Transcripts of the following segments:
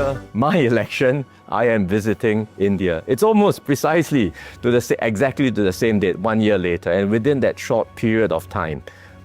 after my election, I am visiting India. It's almost precisely exactly to the same date, 1 year later. And within that short period of time,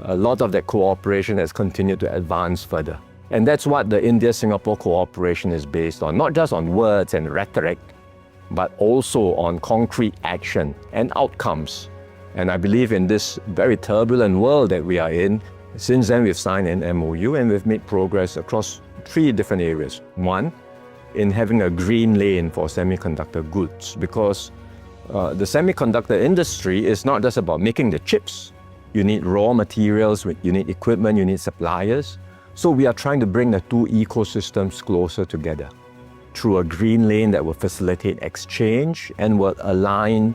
a lot of that cooperation has continued to advance further. And that's what the India-Singapore cooperation is based on, not just on words and rhetoric, but also on concrete action and outcomes. And I believe in this very turbulent world that we are in, since then we've signed an MOU and we've made progress across 3 different areas. One, in having a green lane for semiconductor goods, because the semiconductor industry is not just about making the chips. You need raw materials, you need equipment, you need suppliers. So we are trying to bring the 2 ecosystems closer together through a green lane that will facilitate exchange and will align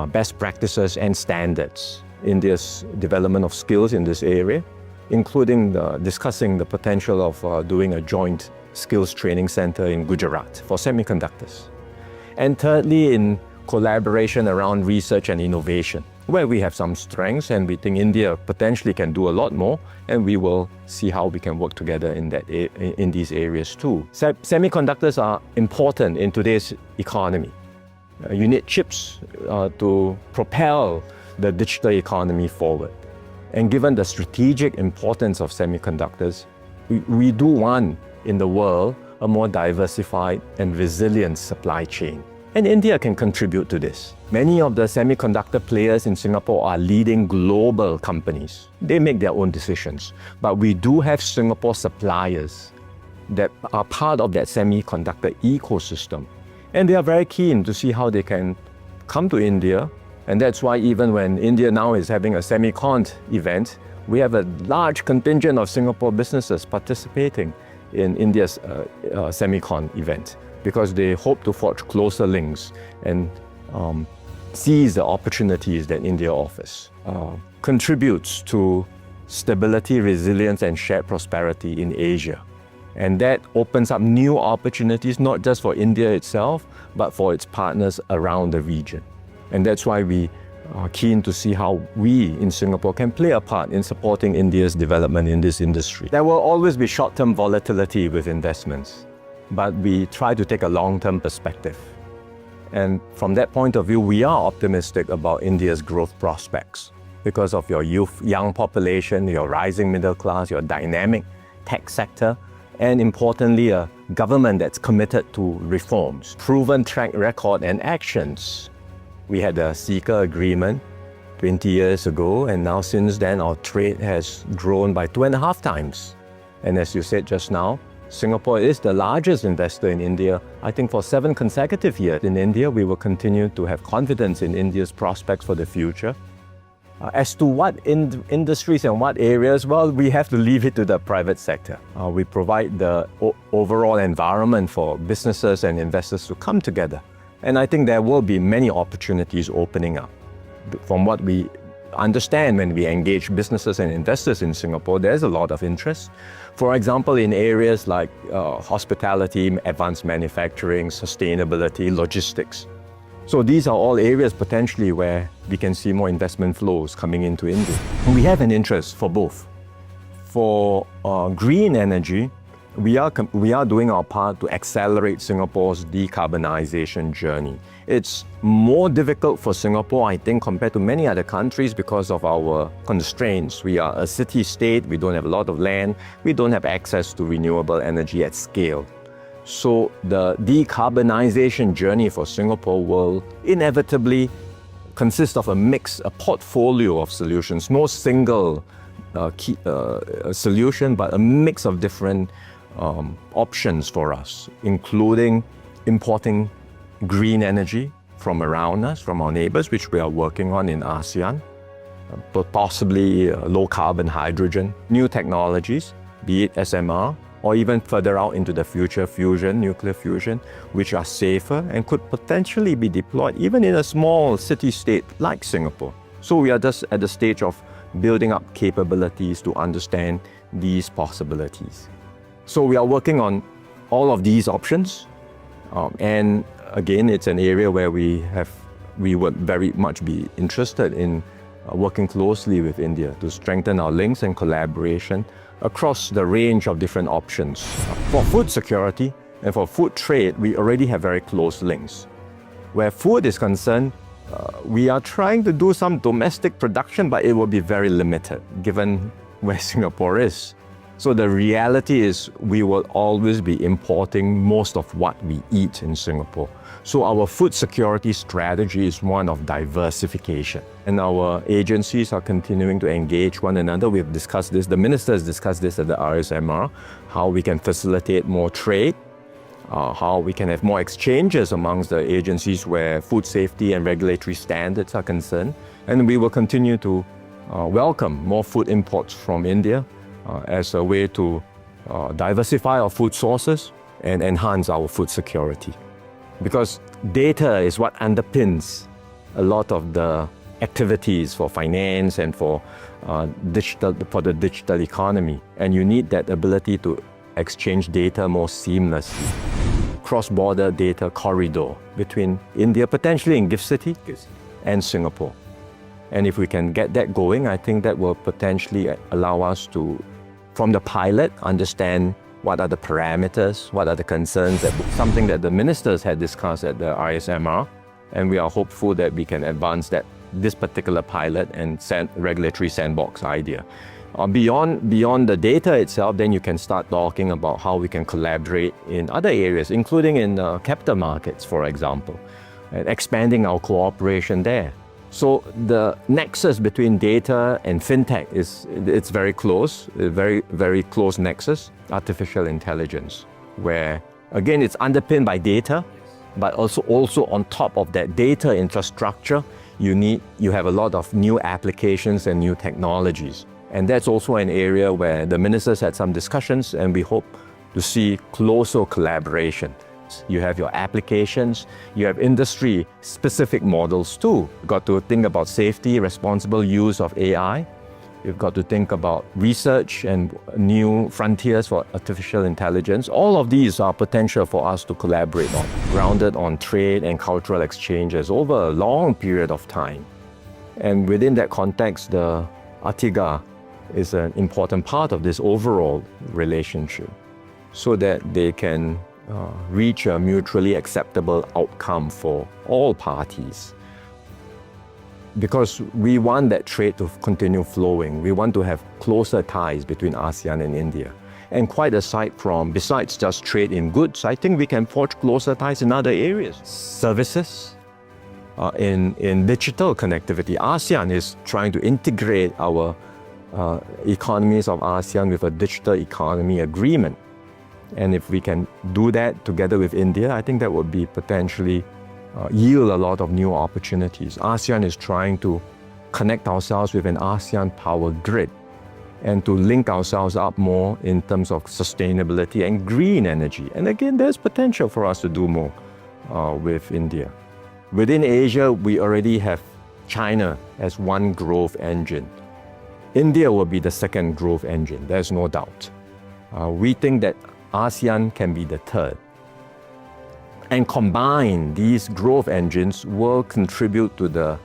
best practices and standards in this development of skills in this area, including discussing the potential of doing a joint skills training center in Gujarat for semiconductors. And thirdly, in collaboration around research and innovation, where we have some strengths and we think India potentially can do a lot more, and we will see how we can work together in these areas too. Semiconductors are important in today's economy. You need chips to propel the digital economy forward. And given the strategic importance of semiconductors, we do want in the world a more diversified and resilient supply chain. And India can contribute to this. Many of the semiconductor players in Singapore are leading global companies. They make their own decisions. But we do have Singapore suppliers that are part of that semiconductor ecosystem. And they are very keen to see how they can come to India. And that's why even when India now is having a Semicon event, we have a large contingent of Singapore businesses participating in India's Semicon event, because they hope to forge closer links and seize the opportunities that India offers. Contributes to stability, resilience, and shared prosperity in Asia. And that opens up new opportunities, not just for India itself, but for its partners around the region. And that's why we are keen to see how we in Singapore can play a part in supporting India's development in this industry. There will always be short-term volatility with investments, but we try to take a long-term perspective. And from that point of view, we are optimistic about India's growth prospects because of your young population, your rising middle class, your dynamic tech sector, and importantly, a government that's committed to reforms, proven track record and actions. We had a CECA agreement 20 years ago, and now since then our trade has grown by 2.5 times. And as you said just now, Singapore is the largest investor in India, I think for 7 consecutive years. In India, we will continue to have confidence in India's prospects for the future. As to what industries and what areas, well, we have to leave it to the private sector. We provide the overall environment for businesses and investors to come together. And I think there will be many opportunities opening up. From what we understand when we engage businesses and investors in Singapore, there's a lot of interest. For example, in areas like hospitality, advanced manufacturing, sustainability, logistics. So these are all areas potentially where we can see more investment flows coming into India. And we have an interest for both. For green energy, we are doing our part to accelerate Singapore's decarbonization journey. It's more difficult for Singapore, I think, compared to many other countries because of our constraints. We are a city-state, we don't have a lot of land, we don't have access to renewable energy at scale. So the decarbonization journey for Singapore will inevitably consist of a portfolio of solutions, no single solution, but a mix of different options for us, including importing green energy from around us, from our neighbors, which we are working on in ASEAN, but possibly low carbon hydrogen, new technologies, be it SMR, or even further out into the future, nuclear fusion, which are safer and could potentially be deployed even in a small city-state like Singapore. So we are just at the stage of building up capabilities to understand these possibilities. So we are working on all of these options. And again, it's an area where we would very much be interested in working closely with India to strengthen our links and collaboration across the range of different options. For food security, And for food trade, we already have very close links. Where food is concerned, we are trying to do some domestic production, but it will be very limited given where Singapore is. So the reality is we will always be importing most of what we eat in Singapore. So our food security strategy is one of diversification. And our agencies are continuing to engage one another. We've discussed this, the ministers discussed this at the RSMR, how we can facilitate more trade, how we can have more exchanges amongst the agencies where food safety and regulatory standards are concerned. And we will continue to welcome more food imports from India as a way to diversify our food sources and enhance our food security. Because data is what underpins a lot of the activities for finance and for the digital economy. And you need that ability to exchange data more seamlessly. Cross-border data corridor between India, potentially in GIFT City, and Singapore. And if we can get that going, I think that will potentially allow us to, from the pilot, understand what are the parameters, what are the concerns, something that the ministers had discussed at the RSMR. And we are hopeful that we can advance this particular pilot and regulatory sandbox idea. Beyond the data itself, then you can start talking about how we can collaborate in other areas, including in capital markets, for example, and expanding our cooperation there. So the nexus between data and fintech it's very close, a very, very close nexus, artificial intelligence, where again, it's underpinned by data, but also on top of that data infrastructure, you have a lot of new applications and new technologies. And that's also an area where the ministers had some discussions, and we hope to see closer collaboration. You have your applications, you have industry-specific models too. You've got to think about safety, responsible use of AI. You've got to think about research and new frontiers for artificial intelligence. All of these are potential for us to collaborate on, grounded on trade and cultural exchanges over a long period of time. And within that context, the ATIGA is an important part of this overall relationship so that they can reach a mutually acceptable outcome for all parties. Because we want that trade to continue flowing. We want to have closer ties between ASEAN and India. And quite besides just trade in goods, I think we can forge closer ties in other areas. Services, in digital connectivity. ASEAN is trying to integrate our economies of ASEAN with a digital economy agreement. And if we can do that together with India, I think that would be potentially yield a lot of new opportunities. ASEAN is trying to connect ourselves with an ASEAN power grid and to link ourselves up more in terms of sustainability and green energy. And again, there's potential for us to do more with India. Within Asia, we already have China as one growth engine. India will be the second growth engine, there's no doubt. We think that ASEAN can be the third. And combined, these growth engines will contribute to the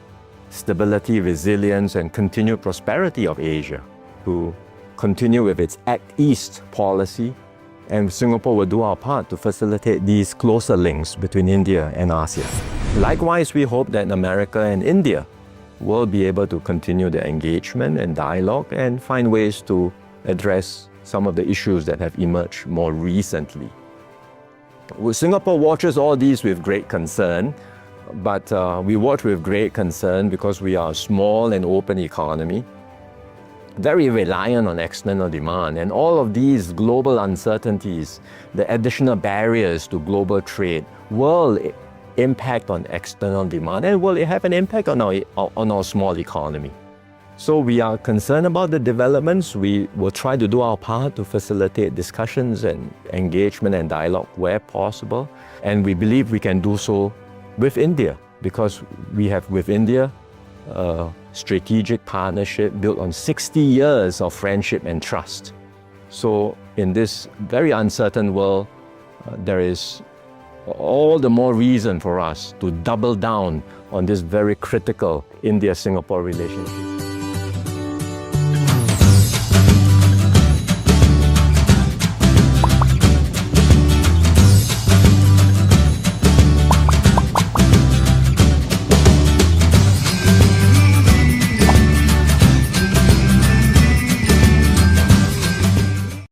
stability, resilience, and continued prosperity of Asia, to continue with its Act East policy. And Singapore will do our part to facilitate these closer links between India and ASEAN. Likewise, we hope that America and India will be able to continue the engagement and dialogue and find ways to address some of the issues that have emerged more recently. Singapore watches all these with great concern, but we watch with great concern because we are a small and open economy, very reliant on external demand, and all of these global uncertainties, the additional barriers to global trade will impact on external demand and will have an impact on our small economy. So we are concerned about the developments. We will try to do our part to facilitate discussions and engagement and dialogue where possible. And we believe we can do so with India because we have with India a strategic partnership built on 60 years of friendship and trust. So in this very uncertain world, there is all the more reason for us to double down on this very critical India-Singapore relationship.